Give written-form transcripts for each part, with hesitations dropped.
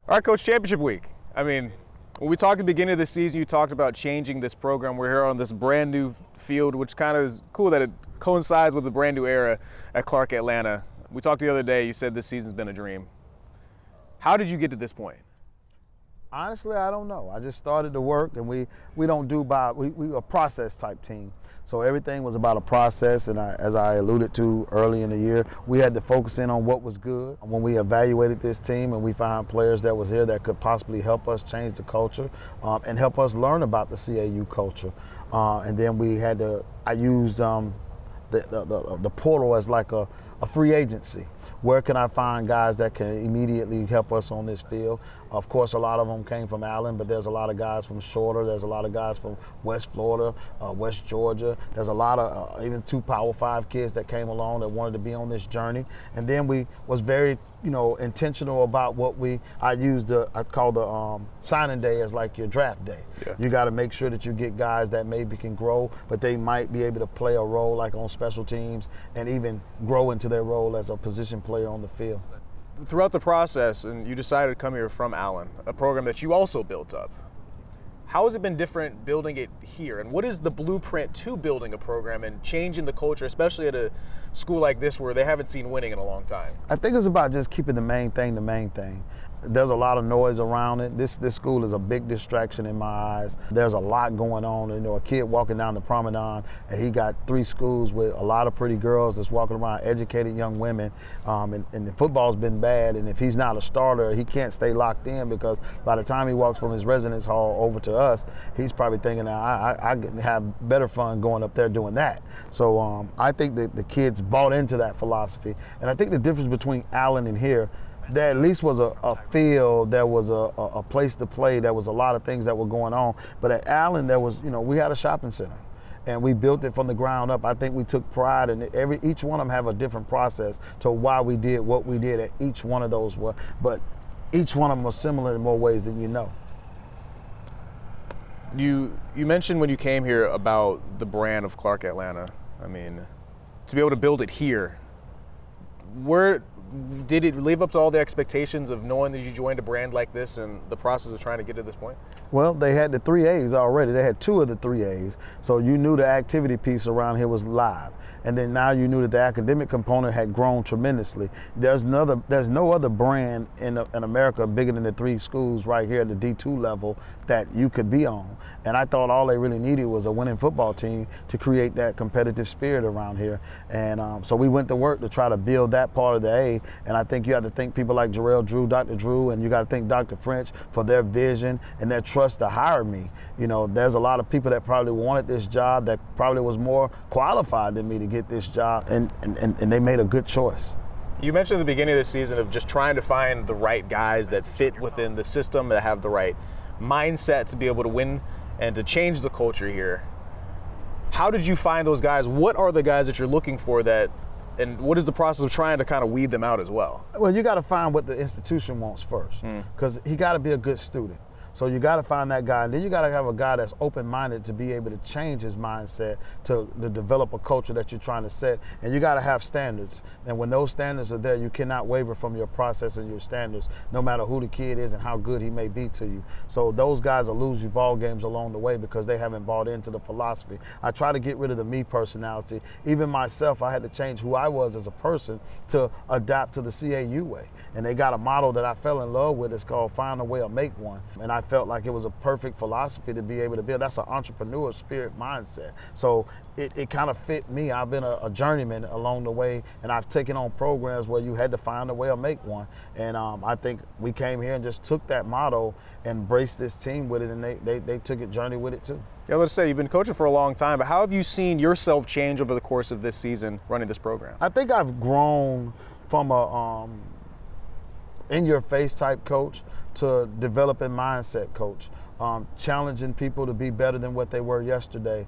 All right, Coach, championship week. I mean, when we talked at the beginning of the season, you talked about changing this program. We're here on this brand new field, which kind of is cool that it coincides with the brand new era at Clark Atlanta. We talked the other day, you said this season's been a dream. How did you get to this point? Honestly, I don't know. I just started to work, and we don't do we a process type team. So everything was about a process, and as I alluded to early in the year, we had to focus in on what was good. When we evaluated this team and we found players that was here that could possibly help us change the culture and help us learn about the CAU culture. And then I used the portal as like a free agency. Where can I find guys that can immediately help us on this field? Of course, a lot of them came from Allen, but there's a lot of guys from Shorter. There's a lot of guys from West Florida, West Georgia. There's a lot of even 2 Power 5 kids that came along that wanted to be on this journey. And then we was very, intentional about what I call the signing day as like your draft day. Yeah. You got to make sure that you get guys that maybe can grow, but they might be able to play a role like on special teams and even grow into their role as a position player on the field. Throughout the process, and you decided to come here from Allen, a program that you also built up. How has it been different building it here? And what is the blueprint to building a program and changing the culture, especially at a school like this where they haven't seen winning in a long time? I think it's about just keeping the main thing the main thing. There's a lot of noise around it. This school is a big distraction in my eyes. There's a lot going on. A kid walking down the promenade, and he got 3 schools with a lot of pretty girls that's walking around, educated young women. And the football's been bad, and if he's not a starter, he can't stay locked in because by the time he walks from his residence hall over to us, he's probably thinking, I can have better fun going up there doing that. So I think that the kids bought into that philosophy. And I think the difference between Allen and here, there at least was a field, there was a place to play, there was a lot of things that were going on. But at Allen, there was, we had a shopping center. And we built it from the ground up. I think we took pride in it. Each one of them have a different process to why we did what we did at each one of those. But each one of them was similar in more ways than you know. You mentioned when you came here about the brand of Clark Atlanta. I mean, to be able to build it here, where did it live up to all the expectations of knowing that you joined a brand like this and the process of trying to get to this point? Well, they had the 3 A's already. They had 2 of the 3 A's. So you knew the activity piece around here was live. And then now you knew that the academic component had grown tremendously. There's no other brand in America bigger than the 3 schools right here at the D2 level that you could be on. And I thought all they really needed was a winning football team to create that competitive spirit around here. And so we went to work to try to build that part of the A. And I think you have to thank people like Jarrell Drew, Dr. Drew, and you got to thank Dr. French for their vision and their trust to hire me. There's a lot of people that probably wanted this job that probably was more qualified than me to get this job, and they made a good choice. You mentioned at the beginning of the season of just trying to find the right guys that fit within the system, that have the right mindset to be able to win and to change the culture here. How did you find those guys? What are the guys that you're looking for and what is the process of trying to kind of weed them out as well? Well, you got to find what the institution wants first, because he got to be a good student. So you got to find that guy, and then you got to have a guy that's open-minded to be able to change his mindset to develop a culture that you're trying to set. And you got to have standards. And when those standards are there, you cannot waver from your process and your standards, no matter who the kid is and how good he may be to you. So those guys will lose you ball games along the way because they haven't bought into the philosophy. I try to get rid of the me personality. Even myself, I had to change who I was as a person to adapt to the CAU way. And they got a model that I fell in love with. It's called Find a Way or Make One. And I felt like it was a perfect philosophy to be able to build. That's an entrepreneur spirit mindset. So it kind of fit me. I've been a journeyman along the way, and I've taken on programs where you had to find a way or make one. And I think we came here and just took that motto and embraced this team with it, and they took a journey with it too. Yeah, let's say you've been coaching for a long time, but how have you seen yourself change over the course of this season running this program? I think I've grown from a in-your-face type coach to developing mindset coach, challenging people to be better than what they were yesterday,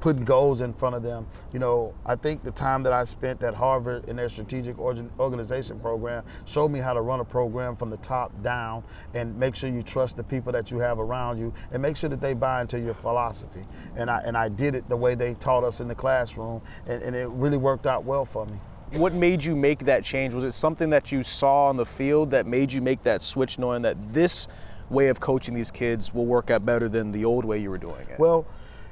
putting goals in front of them. I think the time that I spent at Harvard in their strategic organization program showed me how to run a program from the top down and make sure you trust the people that you have around you and make sure that they buy into your philosophy. And I did it the way they taught us in the classroom, and it really worked out well for me. what made you make that change? Was it something that you saw on the field that made you make that switch, knowing that this way of coaching these kids will work out better than the old way you were doing it? Well,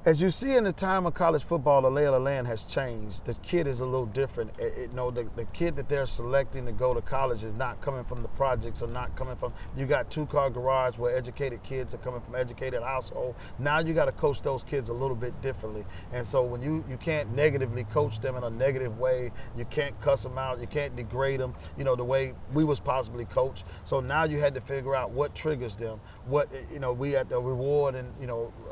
as you see in the time of college football, the lay of the land has changed. The kid is a little different. The kid that they're selecting to go to college is not coming from the projects, or not coming from, you got two-car garage where educated kids are coming from educated household. Now you got to coach those kids a little bit differently. And so when you can't negatively coach them in a negative way, you can't cuss them out, you can't degrade them, the way we was possibly coached. So now you had to figure out what triggers them, we at the reward and,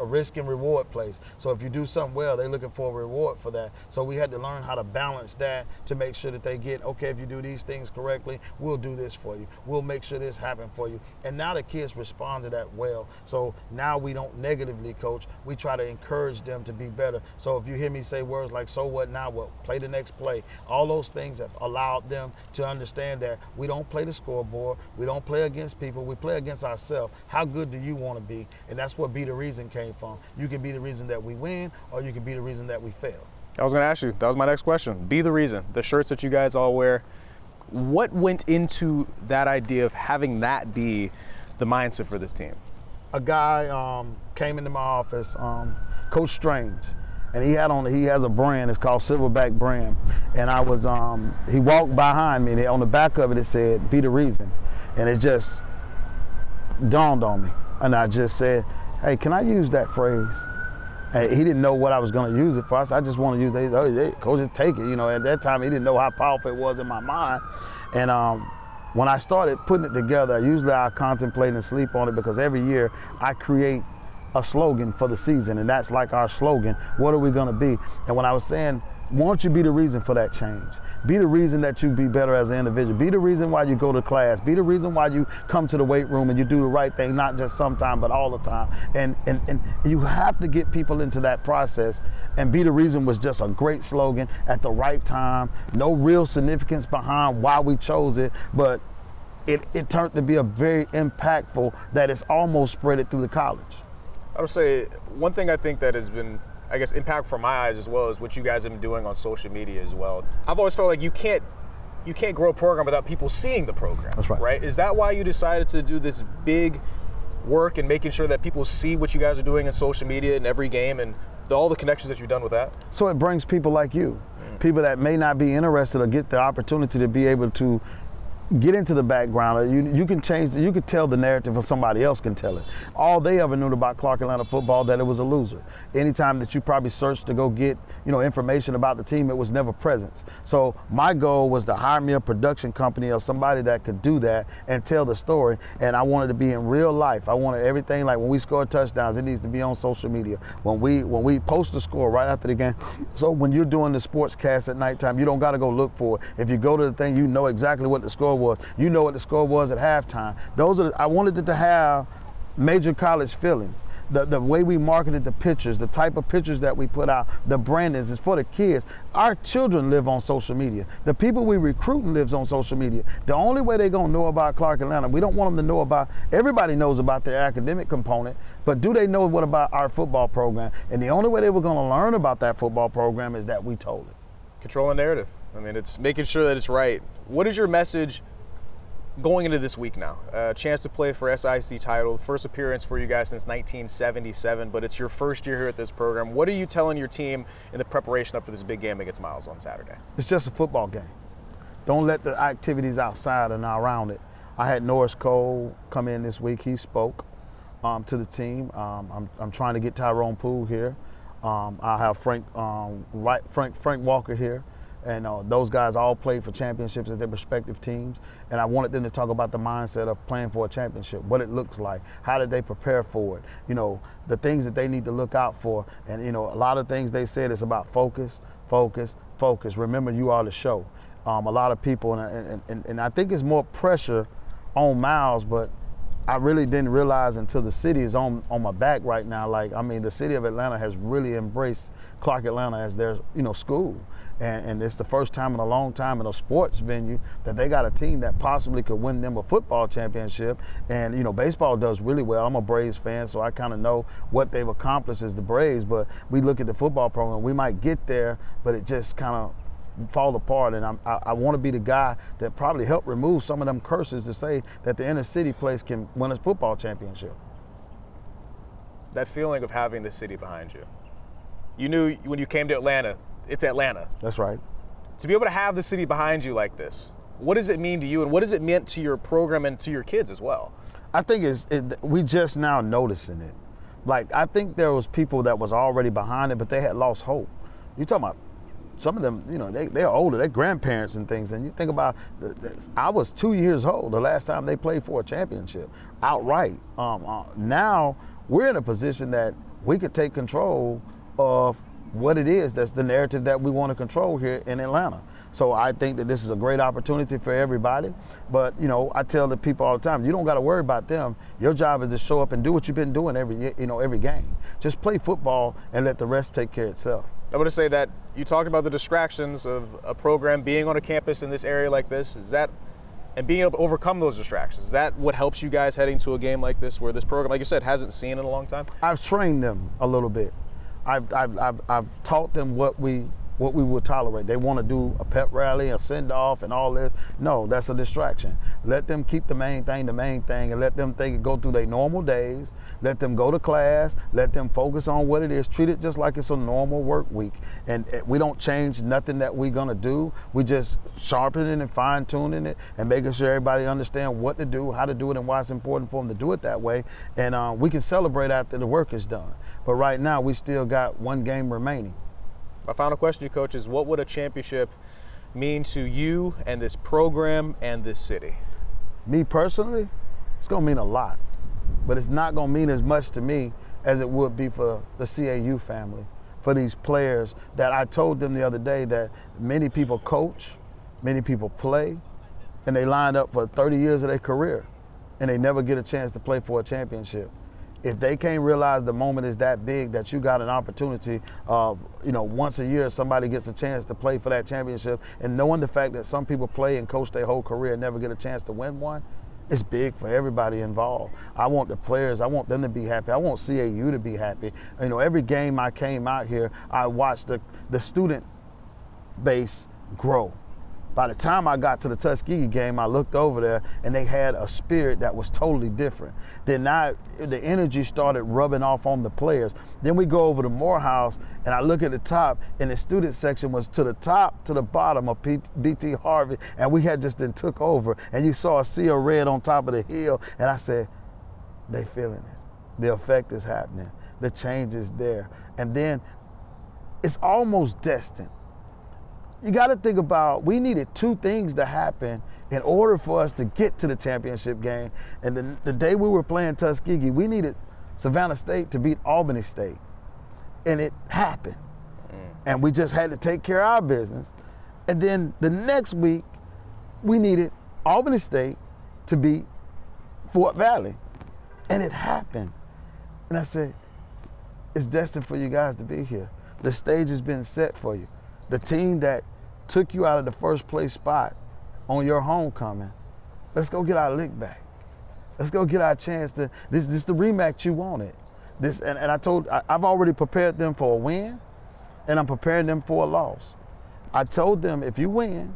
a risk and reward place. So if you do something well, they're looking for a reward for that. So we had to learn how to balance that to make sure that they get, okay, if you do these things correctly, we'll do this for you. We'll make sure this happens for you. And now the kids respond to that well. So now we don't negatively coach. We try to encourage them to be better. So if you hear me say words like, so what, now what, play the next play, all those things have allowed them to understand that we don't play the scoreboard, we don't play against people, we play against ourselves. How good do you want to be? And that's where Be the Reason came from. You can be the reason that we win, or you can be the reason that we fail. I was going to ask you, that was my next question. Be the reason. The shirts that you guys all wear, what went into that idea of having that be the mindset for this team? A guy came into my office, Coach Strange, and he has a brand. It's called Silverback Brand. And he walked behind me, and on the back of it, it said, "Be the reason." And it just dawned on me. And I just said, hey, can I use that phrase? And he didn't know what I was going to use it for. I said, I just want to use that. Oh, coach, just take it. At that time, he didn't know how powerful it was in my mind. And when I started putting it together, usually I contemplate and sleep on it, because every year I create a slogan for the season, and that's like our slogan. What are we going to be? And when I was saying, why don't you be the reason for that change? Be the reason that you be better as an individual. Be the reason why you go to class. Be the reason why you come to the weight room and you do the right thing, not just sometime, but all the time. And you have to get people into that process. And Be the Reason was just a great slogan at the right time. No real significance behind why we chose it, but it turned to be a very impactful that it's almost spread it through the college. I would say one thing I think that has been, I guess, impact from my eyes as well is what you guys have been doing on social media as well. I've always felt like you can't grow a program without people seeing the program. That's right. Right? Is that why you decided to do this big work and making sure that people see what you guys are doing in social media in every game and all the connections that you've done with that? So it brings people like you, people that may not be interested or get the opportunity to be able to get into the background. You can change, you could tell the narrative or somebody else can tell it. All they ever knew about Clark Atlanta football, that it was a loser. Anytime that you probably searched to go get, information about the team, it was never presence. So my goal was to hire me a production company or somebody that could do that and tell the story. And I wanted to be in real life. I wanted everything, like when we score touchdowns, it needs to be on social media. When we post the score right after the game. So when you're doing the sports cast at nighttime, you don't got to go look for it. If you go to the thing, you know exactly what the score was. You know what the score was at halftime. I wanted it to have major college feelings. The way we marketed the pictures, the type of pictures that we put out, the brandings is for the kids. Our children live on social media. The people we recruiting lives on social media. The only way they're gonna know about Clark Atlanta, we don't want them to know about, everybody knows about their academic component, but do they know what about our football program? And the only way they were gonna learn about that football program is that we told it. Controlling narrative. I mean, it's making sure that it's right. What is your message going into this week now? A chance to play for SIC title, first appearance for you guys since 1977, but it's your first year here at this program. What are you telling your team in the preparation up for this big game against Miles on Saturday? It's just a football game. Don't let the activities outside and around it. I had Norris Cole come in this week. He spoke to the team. I'm trying to get Tyrone Poole here. I'll have Frank Walker here. And those guys all played for championships at their respective teams. And I wanted them to talk about the mindset of playing for a championship, what it looks like, how did they prepare for it, the things that they need to look out for. And, a lot of things they said is about focus, focus, focus. Remember, you are the show. A lot of people, and I think it's more pressure on Miles, but I really didn't realize until the city is on my back right now. The city of Atlanta has really embraced Clark Atlanta as their, school. And it's the first time in a long time in a sports venue that they got a team that possibly could win them a football championship. And, baseball does really well. I'm a Braves fan, so I kind of know what they've accomplished as the Braves. But we look at the football program, we might get there, but it just kind of fall apart. And I want to be the guy that probably helped remove some of them curses to say that the inner city place can win a football championship. That feeling of having the city behind you. You knew when you came to Atlanta, it's Atlanta. That's right. To be able to have the city behind you like this, what does it mean to you, and what does it mean to your program and to your kids as well? I think we just now noticing it. Like, I think there was people that was already behind it, but they had lost hope. You talking about some of them, you know, they're older, they're grandparents and things, and you think about, I was 2 years old the last time they played for a championship outright. Now we're in a position that we could take control of what it is that's the narrative that we want to control here in Atlanta. So I think that this is a great opportunity for everybody. But, you know, I tell the people all the time, you don't got to worry about them. Your job is to show up and do what you've been doing every game. Just play football and let the rest take care of itself. I want to say that you talked about the distractions of a program being on a campus in this area like this. Is that, and being able to overcome those distractions, is that what helps you guys heading to a game like this where this program, like you said, hasn't seen in a long time? I've trained them a little bit. I've taught them what we would tolerate. They want to do a pep rally, a send-off, and all this. No, that's a distraction. Let them keep the main thing, and let them go through their normal days. Let them go to class. Let them focus on what it is. Treat it just like it's a normal work week. And we don't change nothing that we're going to do. We just sharpening and fine-tuning it and making sure everybody understand what to do, how to do it, and why it's important for them to do it that way. And we can celebrate after the work is done. But right now, we still got one game remaining. My final question to you, Coach, is what would a championship mean to you and this program and this city? Me personally, it's going to mean a lot. But it's not going to mean as much to me as it would be for the CAU family, for these players that I told them the other day that many people coach, many people play, and they lined up for 30 years of their career, and they never get a chance to play for a championship. If they can't realize the moment is that big that you got an opportunity of, you know, once a year somebody gets a chance to play for that championship, and knowing the fact that some people play and coach their whole career and never get a chance to win one, it's big for everybody involved. I want the players, I want them to be happy. I want CAU to be happy. You know, every game I came out here, I watched the student base grow. By the time I got to the Tuskegee game, I looked over there and they had a spirit that was totally different. Then the energy started rubbing off on the players. Then we go over to Morehouse and I look at the top, and the student section was to the top to the bottom of BT Harvey, and we had just then took over, and you saw a sea of red on top of the hill, and I said, they feeling it. The effect is happening. The change is there. And then it's almost destined. You got to think about, we needed two things to happen in order for us to get to the championship game. And the day we were playing Tuskegee, we needed Savannah State to beat Albany State. And it happened. And we just had to take care of our business. And then the next week, we needed Albany State to beat Fort Valley. And it happened. And I said, it's destined for you guys to be here. The stage has been set for you. The team that took you out of the first place spot on your homecoming, let's go get our lick back. Let's go get our chance to, this the rematch you wanted. And I've already prepared them for a win, and I'm preparing them for a loss. I told them, if you win,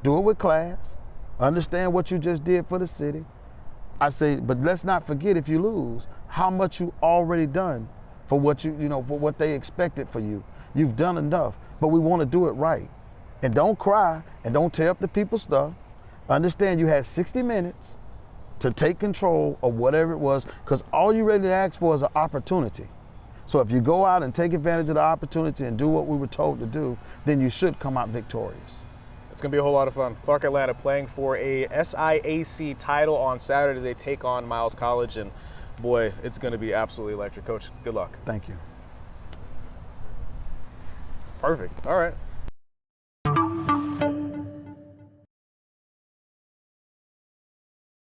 do it with class, understand what you just did for the city. I say, but let's not forget, if you lose, how much you already done for what for what they expected for you. You've done enough, but we want to do it right. And don't cry and don't tear up the people's stuff. Understand you had 60 minutes to take control of whatever it was, because all you really asked for is an opportunity. So if you go out and take advantage of the opportunity and do what we were told to do, then you should come out victorious. It's going to be a whole lot of fun. Clark Atlanta playing for a SIAC title on Saturday as they take on Miles College, and boy, it's going to be absolutely electric. Coach, good luck. Thank you. Perfect. All right.